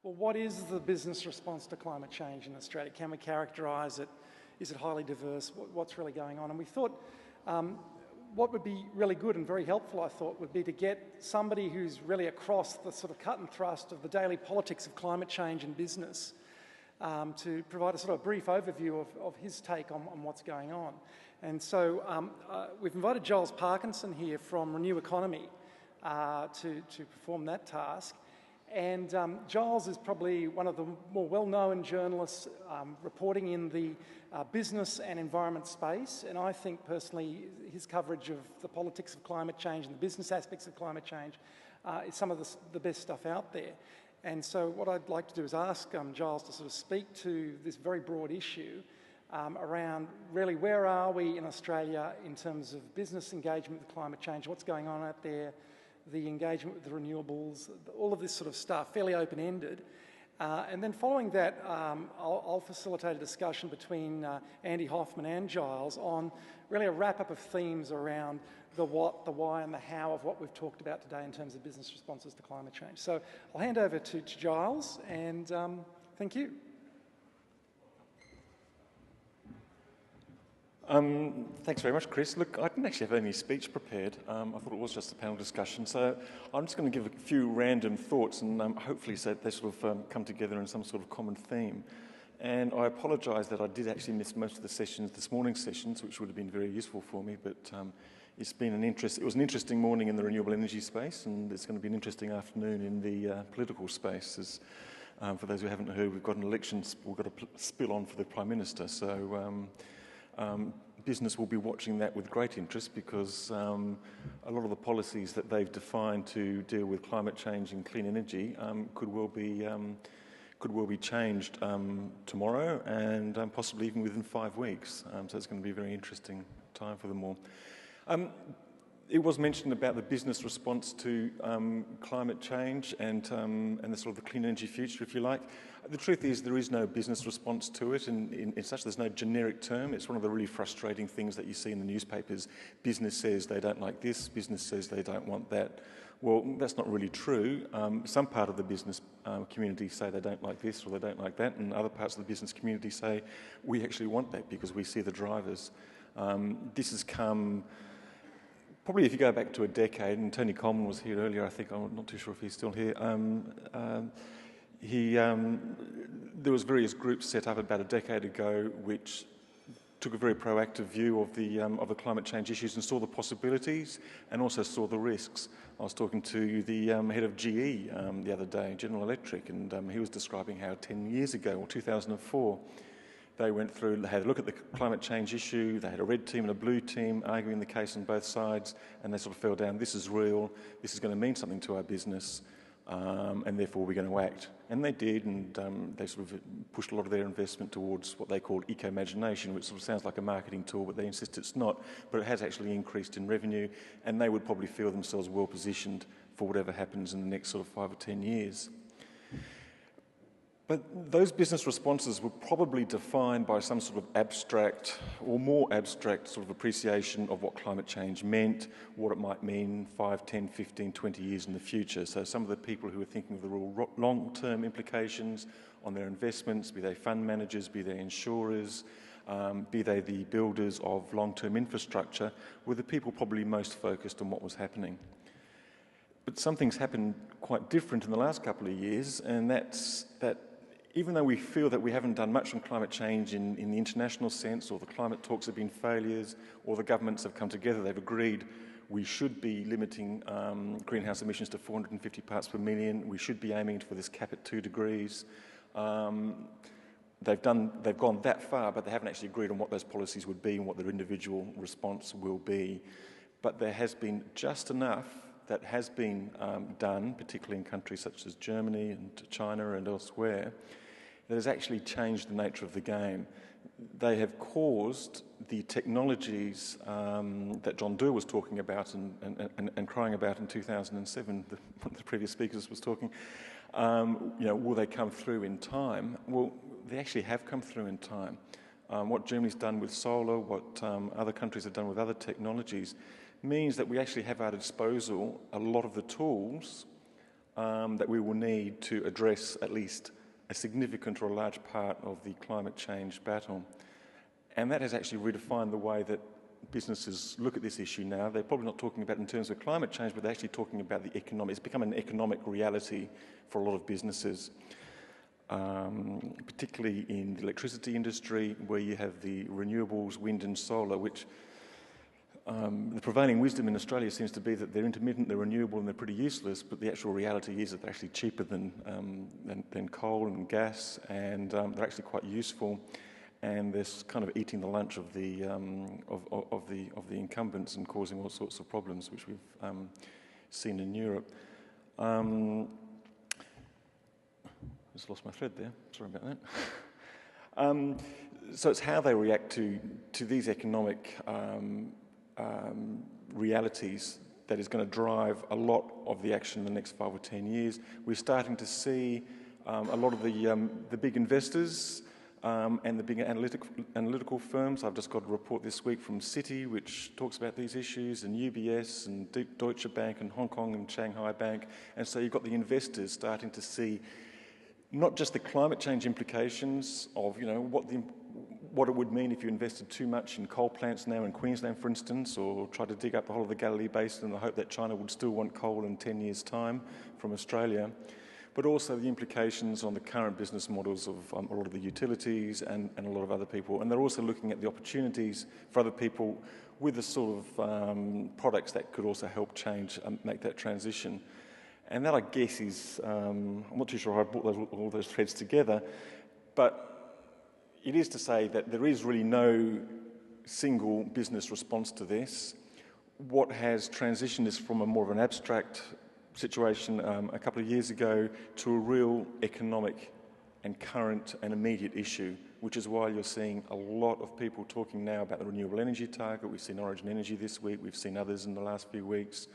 Well, what is the business response to climate change in Australia? Can we characterise it? Is it highly diverse? What's really going on? And we thought what would be really good and very helpful, I thought, would be to get somebody who's really across the sort of cut and thrust of the daily politics of climate change in business to provide a sort of brief overview of his take on what's going on. And so we've invited Giles Parkinson here from Renew Economy to perform that task. And Giles is probably one of the more well-known journalists reporting in the business and environment space. And I think personally his coverage of the politics of climate change and the business aspects of climate change is some of the best stuff out there. And so what I'd like to do is ask Giles to sort of speak to this very broad issue around really where are we in Australia in terms of business engagement with climate change, what's going on out there, the engagement with the renewables, all of this sort of stuff, fairly open-ended. And then following that, I'll facilitate a discussion between Andy Hoffman and Giles on really a wrap-up of themes around the what, the why and the how of what we've talked about today in terms of business responses to climate change. So I'll hand over to Giles and thank you. Thanks very much, Chris. Look, I didn't actually have any speech prepared. I thought it was just a panel discussion. So I'm just going to give a few random thoughts and hopefully so they sort of come together in some sort of common theme. And I apologise that I did actually miss most of the sessions, this morning's sessions, which would have been very useful for me. But it was an interesting morning in the renewable energy space, and it's going to be an interesting afternoon in the political space. As, for those who haven't heard, we've got an election, we've got a spill on for the Prime Minister. So business will be watching that with great interest because a lot of the policies that they've defined to deal with climate change and clean energy could well be changed tomorrow and possibly even within 5 weeks. So it's going to be a very interesting time for them all. It was mentioned about the business response to climate change and the sort of the clean energy future, if you like. The truth is there is no business response to it, and in such there's no generic term. It's one of the really frustrating things that you see in the newspapers. Business says they don't like this, business says they don't want that. Well, that's not really true. Some part of the business community say they don't like this or they don't like that, and other parts of the business community say we actually want that because we see the drivers. This has come... Probably if you go back to a decade, and Tony Coleman was here earlier, I think, I'm not too sure if he's still here, there was various groups set up about a decade ago which took a very proactive view of the climate change issues and saw the possibilities and also saw the risks. I was talking to the head of GE the other day, General Electric, and he was describing how 10 years ago, or 2004, they went through, they had a look at the climate change issue, they had a red team and a blue team arguing the case on both sides, and they sort of fell down, this is real, this is going to mean something to our business, and therefore we're going to act. And they did, and they sort of pushed a lot of their investment towards what they called eco-imagination, which sort of sounds like a marketing tool, but they insist it's not, but it has actually increased in revenue, and they would probably feel themselves well positioned for whatever happens in the next sort of 5 or 10 years. But those business responses were probably defined by some sort of abstract or more abstract sort of appreciation of what climate change meant, what it might mean 5, 10, 15, 20 years in the future. So some of the people who were thinking of the real long-term implications on their investments, be they fund managers, be they insurers, be they the builders of long-term infrastructure, were the people probably most focused on what was happening. But something's happened quite different in the last couple of years, and that's that even though we feel that we haven't done much on climate change in the international sense, or the climate talks have been failures, or the governments have come together, they've agreed we should be limiting greenhouse emissions to 450 parts per million, we should be aiming for this cap at 2 degrees. They've gone that far, but they haven't actually agreed on what those policies would be and what their individual response will be. But there has been just enough that has been done, particularly in countries such as Germany and China and elsewhere, that has actually changed the nature of the game. They have caused the technologies that John Doerr was talking about and crying about in 2007, one of the previous speakers was talking, will they come through in time? Well, they actually have come through in time. What Germany's done with solar, what other countries have done with other technologies, means that we actually have at our disposal a lot of the tools that we will need to address at least a significant or a large part of the climate change battle. And that has actually redefined the way that businesses look at this issue now. They're probably not talking about it in terms of climate change, but they're actually talking about the economic. It's become an economic reality for a lot of businesses, particularly in the electricity industry, where you have the renewables, wind and solar, which the prevailing wisdom in Australia seems to be that they're intermittent, they're renewable and they're pretty useless, but the actual reality is that they're actually cheaper than coal and gas, and they're actually quite useful, and they're kind of eating the lunch of the incumbents and causing all sorts of problems, which we've seen in Europe. Just lost my thread there, sorry about that. So it's how they react to these economic realities that is going to drive a lot of the action in the next 5 or 10 years. We're starting to see a lot of the big investors and the big analytical firms. I've just got a report this week from Citi, which talks about these issues, and UBS and Deutsche Bank and Hong Kong and Shanghai Bank. And so you've got the investors starting to see not just the climate change implications of, you know, what it would mean if you invested too much in coal plants now in Queensland, for instance, or tried to dig up the whole of the Galilee Basin in the hope that China would still want coal in 10 years' time from Australia, but also the implications on the current business models of a lot of the utilities and a lot of other people. And they're also looking at the opportunities for other people with the sort of products that could also help change and make that transition. And that, I guess, is, I'm not too sure how I brought all those threads together, but it is to say that there is really no single business response to this. What has transitioned is from a more of an abstract situation a couple of years ago to a real economic and current and immediate issue, which is why you're seeing a lot of people talking now about the renewable energy target. We've seen Origin Energy this week, we've seen others in the last few weeks.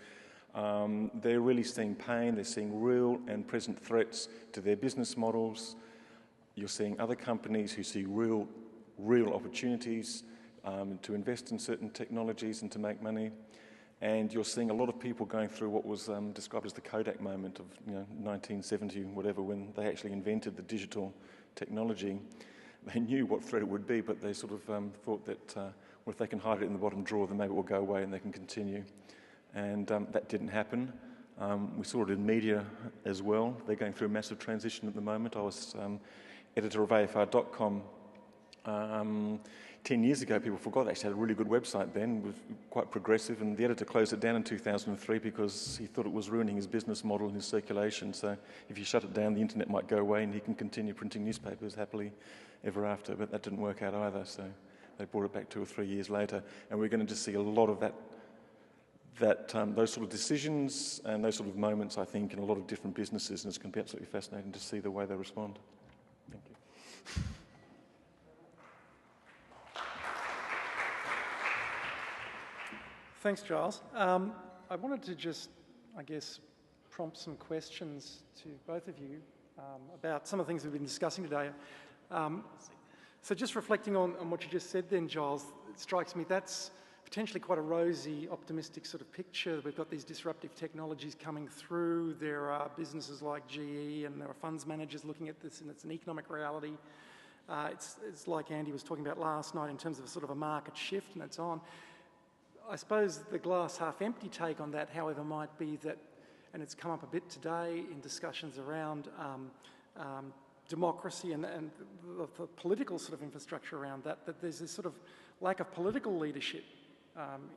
They're really seeing pain, they're seeing real and present threats to their business models. You're seeing other companies who see real opportunities to invest in certain technologies and to make money. And you're seeing a lot of people going through what was described as the Kodak moment of 1970, whatever, when they actually invented the digital technology. They knew what threat it would be, but they sort of thought that well, if they can hide it in the bottom drawer, then maybe it will go away and they can continue. And that didn't happen. We saw it in media as well. They're going through a massive transition at the moment. I was editor of AFR.com. 10 years ago, people forgot they actually had a really good website then, was quite progressive, and the editor closed it down in 2003 because he thought it was ruining his business model and his circulation. So if you shut it down, the internet might go away and he can continue printing newspapers happily ever after. But that didn't work out either, so they brought it back 2 or 3 years later. And we're going to just see a lot of those sort of decisions and those sort of moments, I think, in a lot of different businesses, and it's going to be absolutely fascinating to see the way they respond. Thank you. Thanks, Giles. I wanted to just, I guess, prompt some questions to both of you about some of the things we've been discussing today. So just reflecting on what you just said then, Giles, it strikes me that's potentially quite a rosy, optimistic sort of picture. We've got these disruptive technologies coming through. There are businesses like GE and there are funds managers looking at this, and it's an economic reality. It's like Andy was talking about last night in terms of sort of a market shift and so on. I suppose the glass half empty take on that, however, might be that, and it's come up a bit today in discussions around democracy and the political sort of infrastructure around that there's this sort of lack of political leadership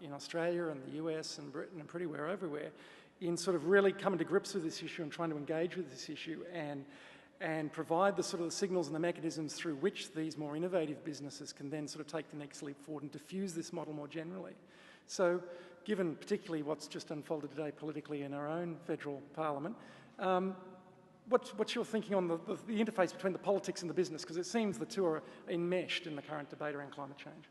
in Australia and the US and Britain and pretty well everywhere in sort of really coming to grips with this issue and trying to engage with this issue and provide the sort of the signals and the mechanisms through which these more innovative businesses can then sort of take the next leap forward and diffuse this model more generally. So, given particularly what's just unfolded today politically in our own federal parliament, what's your thinking on the interface between the politics and the business? Because it seems the two are enmeshed in the current debate around climate change.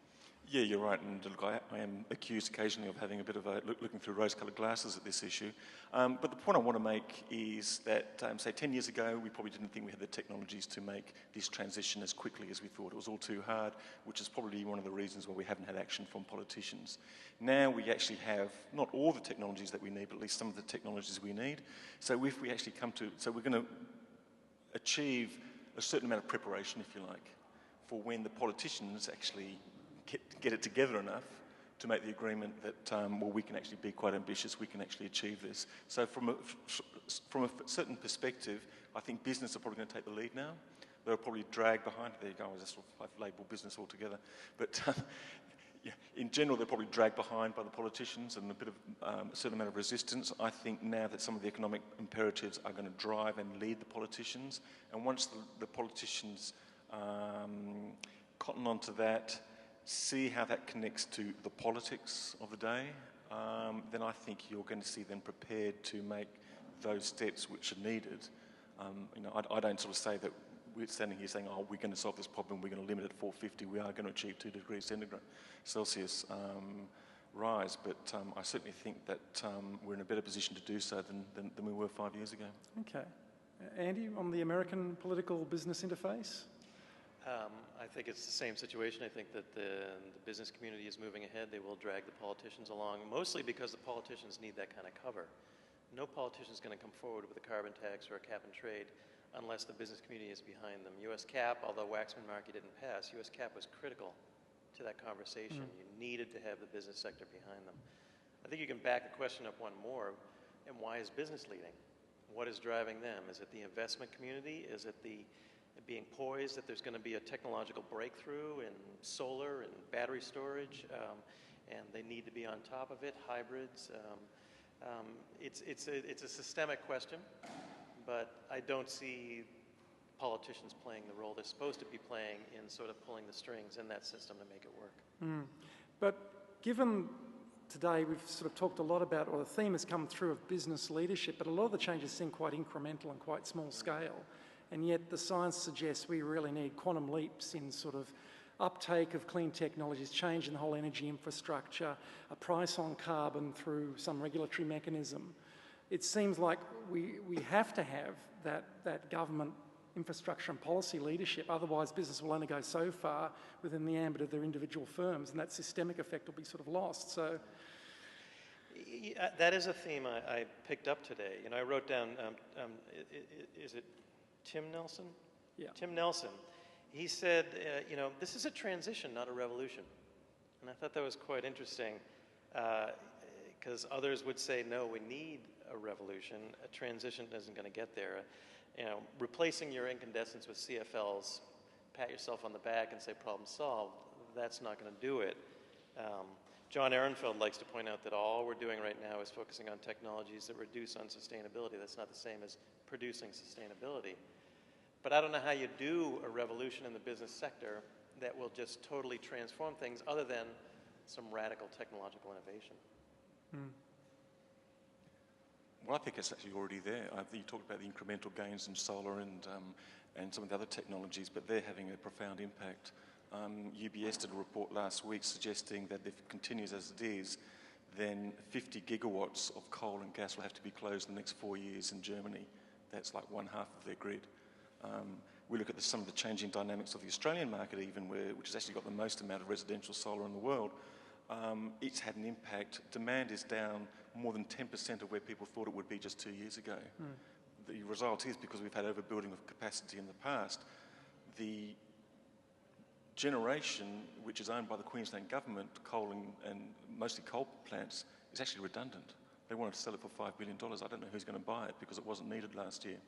Yeah, you're right, and look, I am accused occasionally of having a bit of a looking through rose-coloured glasses at this issue. But the point I want to make is that, say, 10 years ago, we probably didn't think we had the technologies to make this transition as quickly as we thought. It was all too hard, which is probably one of the reasons why we haven't had action from politicians. Now we actually have not all the technologies that we need, but at least some of the technologies we need. So if we actually so we're going to achieve a certain amount of preparation, if you like, for when the politicians actually get it together enough to make the agreement that, well, we can actually be quite ambitious, we can actually achieve this. So from a certain perspective, I think business are probably going to take the lead now. They'll probably drag behind, there you go, I've labelled business altogether. But yeah, in general, they're probably dragged behind by the politicians and a bit of a certain amount of resistance. I think now that some of the economic imperatives are going to drive and lead the politicians, and once the politicians cotton onto that, see how that connects to the politics of the day, then I think you're going to see them prepared to make those steps which are needed. I don't sort of say that we're standing here saying, oh, we're going to solve this problem, we're going to limit it at 450, we are going to achieve 2 degrees Celsius rise, but I certainly think that we're in a better position to do so than we were 5 years ago. Okay. Andy, on the American political business interface? I think it's the same situation. I think that the business community is moving ahead. They will drag the politicians along, mostly because the politicians need that kind of cover. No politician is going to come forward with a carbon tax or a cap and trade unless the business community is behind them. U.S. cap, although Waxman-Markey didn't pass, U.S. cap was critical to that conversation. You needed to have the business sector behind them. I think you can back the question up one more, and why is business leading? What is driving them? Is it the investment community? Is it the being poised that there's going to be a technological breakthrough in solar and battery storage, and they need to be on top of it, hybrids? It's a systemic question, but I don't see politicians playing the role they're supposed to be playing in sort of pulling the strings in that system to make it work. But given today we've sort of talked a lot about, or the theme has come through of business leadership, but a lot of the changes seem quite incremental and quite small scale. And yet the science suggests we really need quantum leaps in sort of uptake of clean technologies, change in the whole energy infrastructure, a price on carbon through some regulatory mechanism. It seems like we have to have that government infrastructure and policy leadership, otherwise business will only go so far within the ambit of their individual firms, and that systemic effect will be sort of lost. So that is a theme I picked up today. I wrote down, is it Tim Nelson? Yeah. Tim Nelson. He said, this is a transition, not a revolution. And I thought that was quite interesting, because others would say, no, we need a revolution. A transition isn't going to get there. Replacing your incandescents with CFLs, pat yourself on the back and say problem solved, that's not going to do it. John Ehrenfeld likes to point out that all we're doing right now is focusing on technologies that reduce unsustainability. That's not the same as producing sustainability. But I don't know how you do a revolution in the business sector that will just totally transform things other than some radical technological innovation. Well, I think it's actually already there. You talked about the incremental gains in solar and some of the other technologies, but they're having a profound impact. UBS did a report last week suggesting that if it continues as it is, then 50 gigawatts of coal and gas will have to be closed in the next 4 years in Germany. That's like 1/2 of their grid. We look at some of the changing dynamics of the Australian market even, which has actually got the most amount of residential solar in the world. It's had an impact. Demand is down more than 10% of where people thought it would be just 2 years ago. The result is, because we've had overbuilding of capacity in the past, the generation which is owned by the Queensland government, coal and mostly coal plants, is actually redundant. They wanted to sell it for $5 billion. I don't know who's going to buy it because it wasn't needed last year.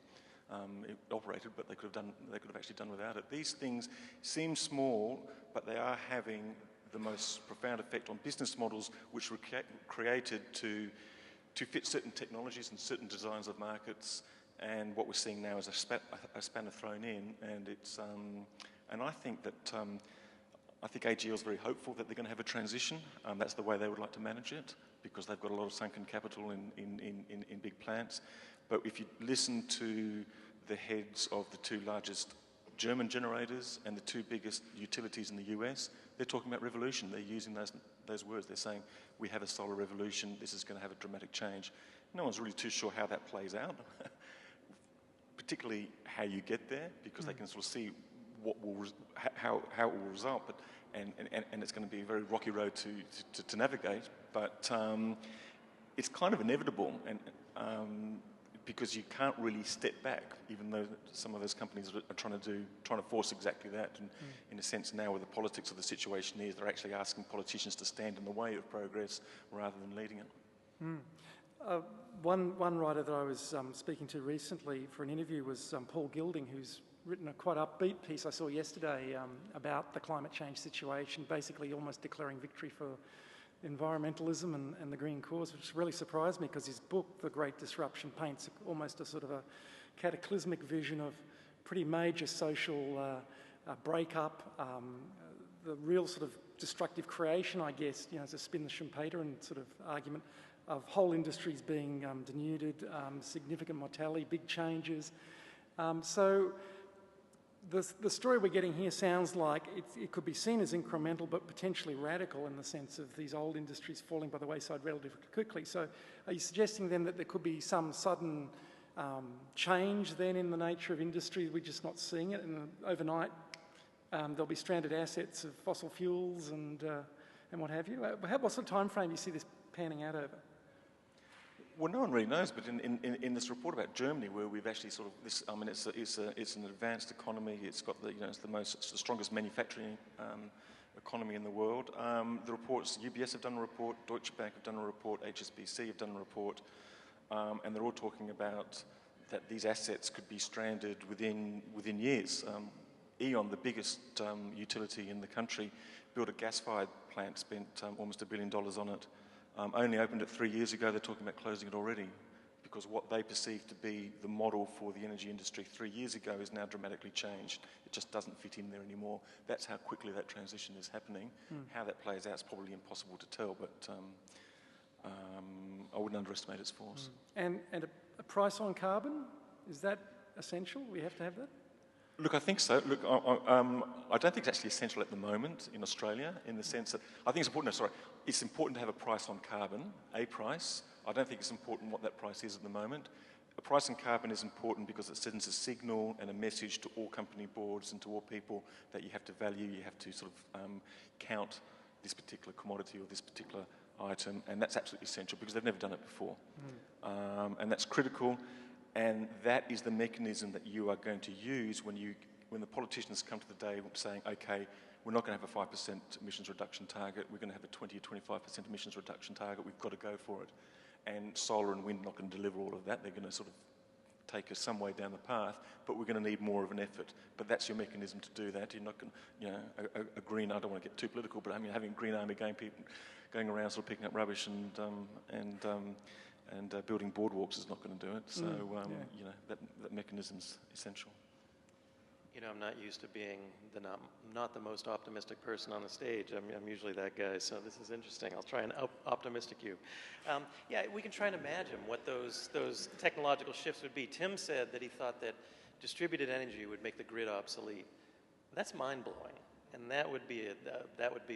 It operated, but they could have actually done without it. These things seem small, but they are having the most profound effect on business models which were created to fit certain technologies and certain designs of markets. And what we're seeing now is a spanner thrown in, and it's and I think that I think AGL is very hopeful that they're going to have a transition. That's the way they would like to manage it, because they've got a lot of sunken capital in big plants. But if you listen to the heads of the two largest German generators and the two biggest utilities in the US, they're talking about revolution. They're using those words. They're saying, we have a solar revolution. This is going to have a dramatic change. No one's really too sure how that plays out, particularly how you get there, because they can sort of see how it will result. But and it's going to be a very rocky road to navigate. But it's kind of inevitable, and because you can't really step back, even though some of those companies are trying to force exactly that. And in a sense, now where the politics of the situation is, they're actually asking politicians to stand in the way of progress rather than leading it. One writer that I was speaking to recently for an interview was Paul Gilding, who's written a quite upbeat piece I saw yesterday about the climate change situation, basically almost declaring victory for environmentalism and the green cause, which really surprised me because his book, The Great Disruption, paints almost a sort of a cataclysmic vision of pretty major social breakup, the real sort of destructive creation, I guess, as a spin the Schumpeter and sort of argument of whole industries being denuded, significant mortality, big changes. So the story we're getting here sounds like it could be seen as incremental but potentially radical in the sense of these old industries falling by the wayside relatively quickly. So are you suggesting then that there could be some sudden change then in the nature of industry? We're just not seeing it, and overnight there'll be stranded assets of fossil fuels and what have you? What sort of time frame do you see this panning out over? Well, no one really knows, but in this report about Germany, where we've actually sort of this, I mean, it's an advanced economy. It's got it's the strongest manufacturing economy in the world. The reports, UBS have done a report, Deutsche Bank have done a report, HSBC have done a report, and they're all talking about that these assets could be stranded within years. E.ON, the biggest utility in the country, built a gas-fired plant, spent almost $1 billion on it. Only opened it 3 years ago. They're talking about closing it already because what they perceive to be the model for the energy industry 3 years ago is now dramatically changed. It just doesn't fit in there anymore. That's how quickly that transition is happening. How that plays out is probably impossible to tell, but I wouldn't underestimate its force. And a price on carbon, is that essential? We have to have that? Look, I think so. Look, I don't think it's actually essential at the moment in Australia, in the sense that I think it's important. It's important to have a price on carbon, a price. I don't think it's important what that price is at the moment. A price on carbon is important because it sends a signal and a message to all company boards and to all people that you have to value, you have to sort of count this particular commodity or this particular item, and that's absolutely essential because they've never done it before, and that's critical. And that is the mechanism that you are going to use when the politicians come to the day saying, okay, we're not going to have a 5% emissions reduction target, we're going to have a 20 or 25% emissions reduction target, we've got to go for it. And solar and wind are not going to deliver all of that, they're going to sort of take us some way down the path, but we're going to need more of an effort. But that's your mechanism to do that. You're not going to, a green, I don't want to get too political, but I mean, having a green army going around sort of picking up rubbish and building boardwalks is not going to do it. So, that mechanism's essential. I'm not used to being not the most optimistic person on the stage. I'm usually that guy, so this is interesting. I'll try and optimistic you. We can try and imagine what those technological shifts would be. Tim said that he thought that distributed energy would make the grid obsolete. That's mind-blowing, and that would be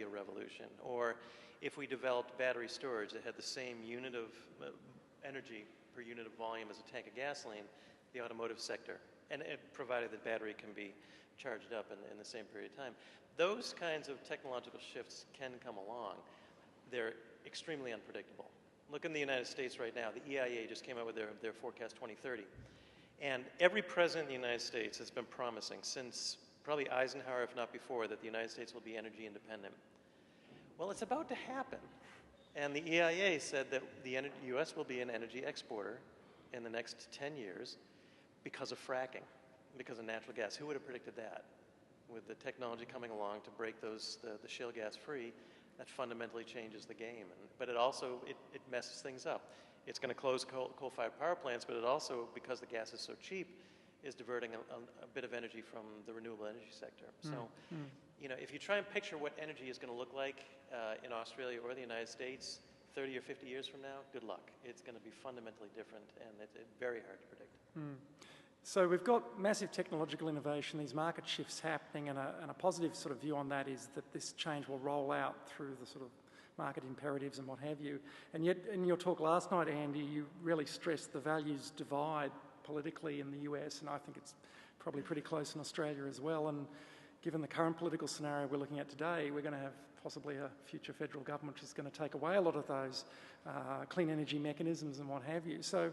a revolution. Or if we developed battery storage that had the same unit of energy per unit of volume as a tank of gasoline, the automotive sector, and provided that battery can be charged up in the same period of time. Those kinds of technological shifts can come along. They're extremely unpredictable. Look in the United States right now. The EIA just came out with their forecast 2030. And every president in the United States has been promising since probably Eisenhower, if not before, that the United States will be energy independent. Well, it's about to happen. And the EIA said that the U.S. will be an energy exporter in the next 10 years because of fracking, because of natural gas. Who would have predicted that? With the technology coming along to break the shale gas free, that fundamentally changes the game. But it also, it messes things up. It's going to close coal-fired power plants, but it also, because the gas is so cheap, is diverting a bit of energy from the renewable energy sector. So, if you try and picture what energy is going to look like in Australia or the United States 30 or 50 years from now, good luck. It's going to be fundamentally different, and it's very hard to predict. So we've got massive technological innovation, these market shifts happening, and a positive sort of view on that is that this change will roll out through the sort of market imperatives and what have you. And yet, in your talk last night, Andy, you really stressed the values divide politically in the US, and I think it's probably pretty close in Australia as well. And given the current political scenario we're looking at today, we're going to have possibly a future federal government which is going to take away a lot of those clean energy mechanisms and what have you. So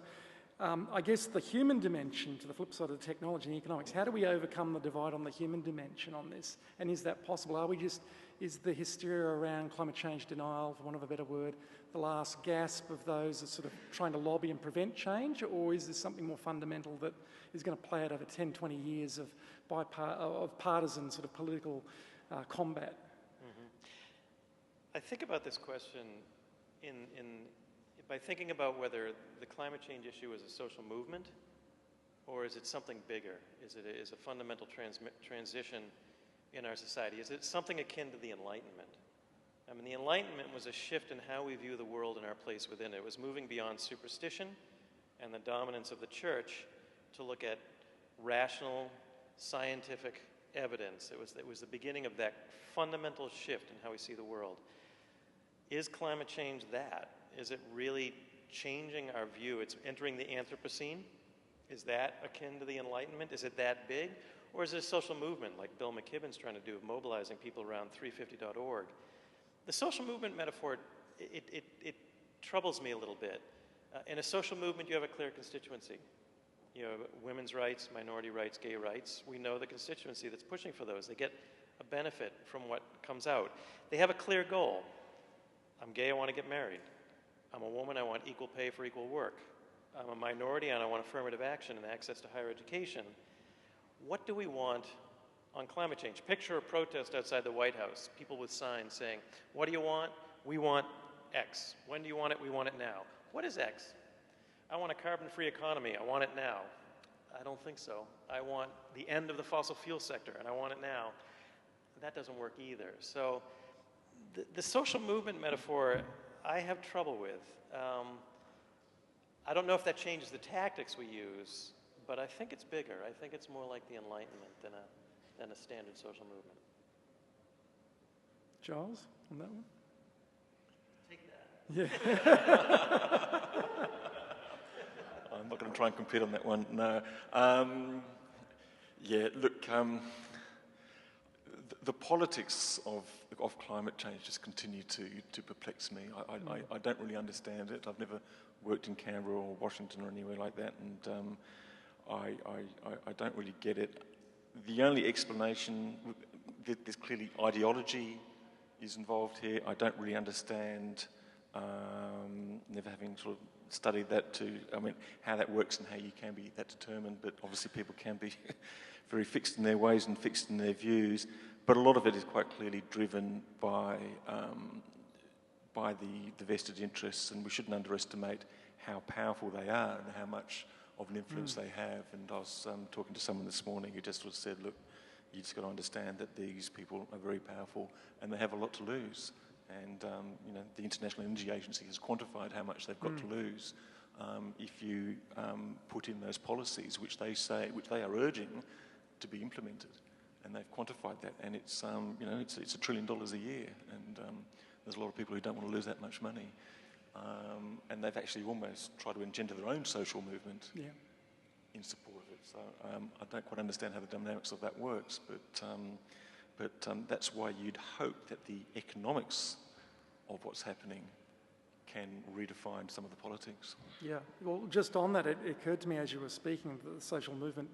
I guess the human dimension, to the flip side of the technology and economics, how do we overcome the divide on the human dimension on this? And is that possible? Is the hysteria around climate change denial, for want of a better word, the last gasp of those that sort of trying to lobby and prevent change, or is this something more fundamental that is going to play out over 10, 20 years of partisan sort of political combat? I think about this question by thinking about whether the climate change issue is a social movement or is it something bigger? Is it a fundamental transition in our society? Is it something akin to the Enlightenment? I mean, the Enlightenment was a shift in how we view the world and our place within it. It was moving beyond superstition and the dominance of the church to look at rational, scientific evidence. It was the beginning of that fundamental shift in how we see the world. Is climate change that? Is it really changing our view? It's entering the Anthropocene. Is that akin to the Enlightenment? Is it that big? Or is it a social movement like Bill McKibben's trying to do, of mobilizing people around 350.org? The social movement metaphor, it troubles me a little bit. In a social movement, you have a clear constituency. You know, women's rights, minority rights, gay rights. We know the constituency that's pushing for those. They get a benefit from what comes out. They have a clear goal. I'm gay, I want to get married. I'm a woman, I want equal pay for equal work. I'm a minority and I want affirmative action and access to higher education. What do we want on climate change? Picture a protest outside the White House, people with signs saying, what do you want? We want X. When do you want it? We want it now. What is X? I want a carbon-free economy. I want it now. I don't think so. I want the end of the fossil fuel sector, and I want it now. That doesn't work either. So the social movement metaphor, I have trouble with. I don't know if that changes the tactics we use, but I think it's bigger. I think it's more like the Enlightenment than a standard social movement. Giles, on that one? Take that. Yeah. I'm not going to try and compete on that one, no. Yeah, look, the politics of climate change just continue to perplex me. I don't really understand it. I've never worked in Canberra or Washington or anywhere like that, and I don't really get it. The only explanation, there's clearly ideology is involved here. I don't really understand, never having sort of studied that how that works and how you can be that determined, but obviously people can be very fixed in their ways and fixed in their views, but a lot of it is quite clearly driven by the vested interests, and we shouldn't underestimate how powerful they are and how much of an influence they have. And I was talking to someone this morning who just sort of said, look, you just got to understand that these people are very powerful and they have a lot to lose. And the International Energy Agency has quantified how much they've got to lose if you put in those policies, which they are urging to be implemented. And they've quantified that, and it's $1 trillion a year, and there's a lot of people who don't want to lose that much money. And they've actually almost tried to engender their own social movement in support of it. So I don't quite understand how the dynamics of that works, but that's why you'd hope that the economics of what's happening can redefine some of the politics. Yeah, well, just on that, it occurred to me as you were speaking, the social movement,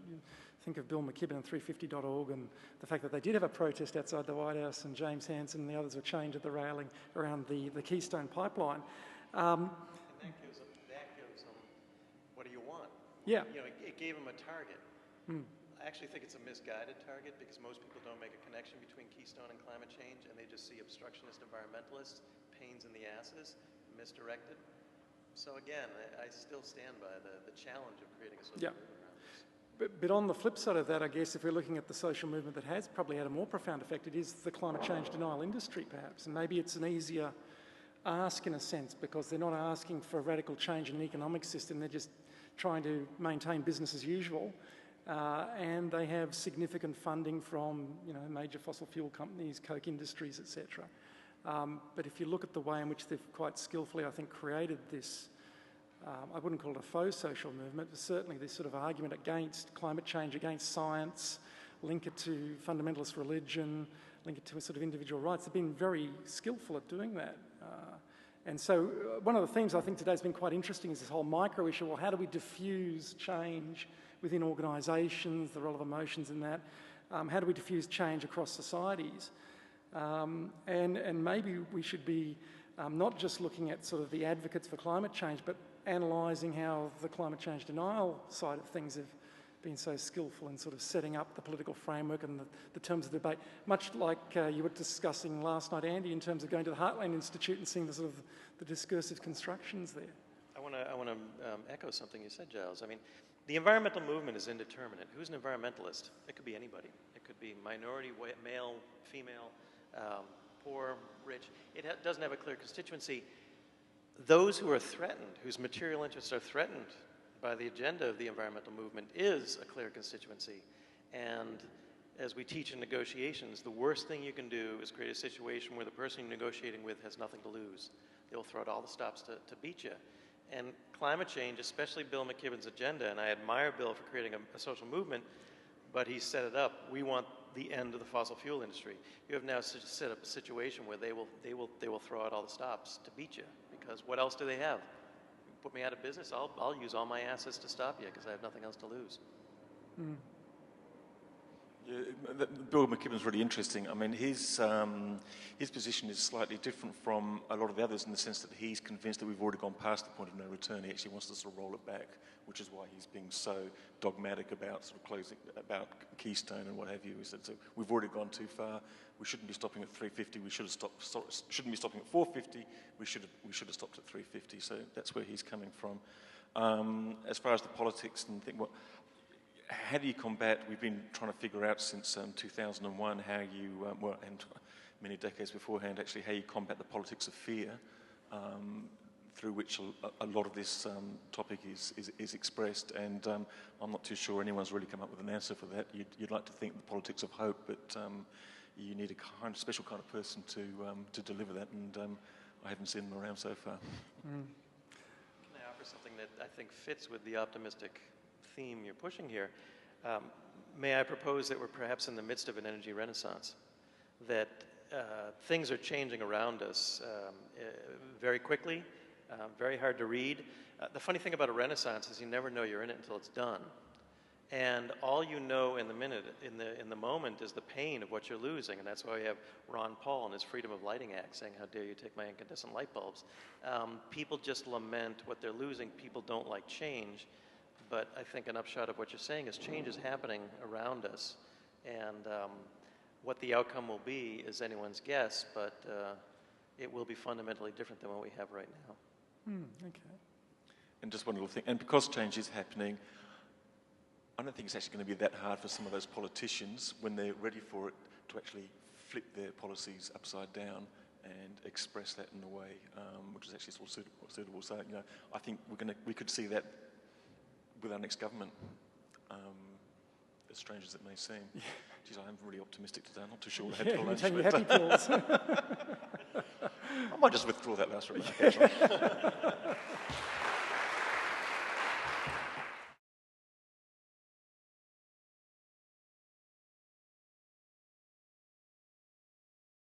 think of Bill McKibben and 350.org and the fact that they did have a protest outside the White House and James Hansen and the others were chained at the railing around the Keystone Pipeline. And that gives them, what do you want? Yeah. It gave them a target. I actually think it's a misguided target because most people don't make a connection between Keystone and climate change, and they just see obstructionist environmentalists, pains in the asses, misdirected. So again, I still stand by the challenge of creating a social movement around this. But on the flip side of that, I guess if we're looking at the social movement that has probably had a more profound effect, it is the climate change denial industry perhaps, and maybe it's an easier ask in a sense because they're not asking for a radical change in an economic system, they're just trying to maintain business as usual. and they have significant funding from major fossil fuel companies, Coke Industries, etc. But if you look at the way in which they've quite skillfully, I think, created this, I wouldn't call it a faux social movement, but certainly this sort of argument against climate change, against science, link it to fundamentalist religion, link it to a sort of individual rights. They've been very skillful at doing that. And so one of the themes I think today has been quite interesting is this whole micro issue. Well, how do we diffuse change within organisations, the role of emotions in that? How do we diffuse change across societies? And maybe we should be not just looking at sort of the advocates for climate change, but analysing how the climate change denial side of things have been so skillful in sort of setting up the political framework and the terms of debate, much like you were discussing last night, Andy, in terms of going to the Heartland Institute and seeing the sort of the discursive constructions there. I want to echo something you said, Giles. I mean, the environmental movement is indeterminate. Who's an environmentalist? It could be anybody. It could be minority, male, female, poor, rich. It doesn't have a clear constituency. Those who are threatened, whose material interests are threatened by the agenda of the environmental movement, is a clear constituency. And as we teach in negotiations, the worst thing you can do is create a situation where the person you're negotiating with has nothing to lose. They'll throw out all the stops to beat you. And climate change, especially Bill McKibben's agenda, and I admire Bill for creating a social movement, but he set it up. We want the end of the fossil fuel industry. You have now set up a situation where they will throw out all the stops to beat you, because what else do they have? Put me out of business, I'll use all my assets to stop you because I have nothing else to lose. Mm. Yeah, Bill McKibben's really interesting. I mean, his position is slightly different from a lot of the others in the sense that he's convinced that we've already gone past the point of no return. He actually wants to sort of roll it back, which is why he's being so dogmatic about sort of closing, about Keystone and what have you. He said, so we've already gone too far. We shouldn't be stopping at 350. We should have shouldn't be stopping at 450. We should have stopped at 350. So that's where he's coming from. As far as the politics and how do you combat? We've been trying to figure out since 2001 how you, and many decades beforehand, actually how you combat the politics of fear, through which a lot of this topic is expressed. And I'm not too sure anyone's really come up with an answer for that. You'd like to think the politics of hope, but you need a special kind of person to deliver that, and I haven't seen them around so far. Mm. Can I offer something that I think fits with the optimistic theme you're pushing here? May I propose that we're perhaps in the midst of an energy renaissance, that things are changing around us very quickly, very hard to read. The funny thing about a renaissance is you never know you're in it until it's done. And all you know in the moment is the pain of what you're losing, and that's why we have Ron Paul and his Freedom of Lighting Act saying, "How dare you take my incandescent light bulbs?" People just lament what they're losing. People don't like change, but I think an upshot of what you're saying is change is happening around us, and what the outcome will be is anyone's guess, but it will be fundamentally different than what we have right now. Okay. And just one little thing, and because change is happening, I don't think it's actually going to be that hard for some of those politicians, when they're ready for it, to actually flip their policies upside down and express that in a way which is actually sort of suitable. So, I think we could see that with our next government, as strange as it may seem. Yeah. Geez, I'm really optimistic today. I'm not too sure what I had for lunch. Taking happy pills. I might just withdraw that last remark.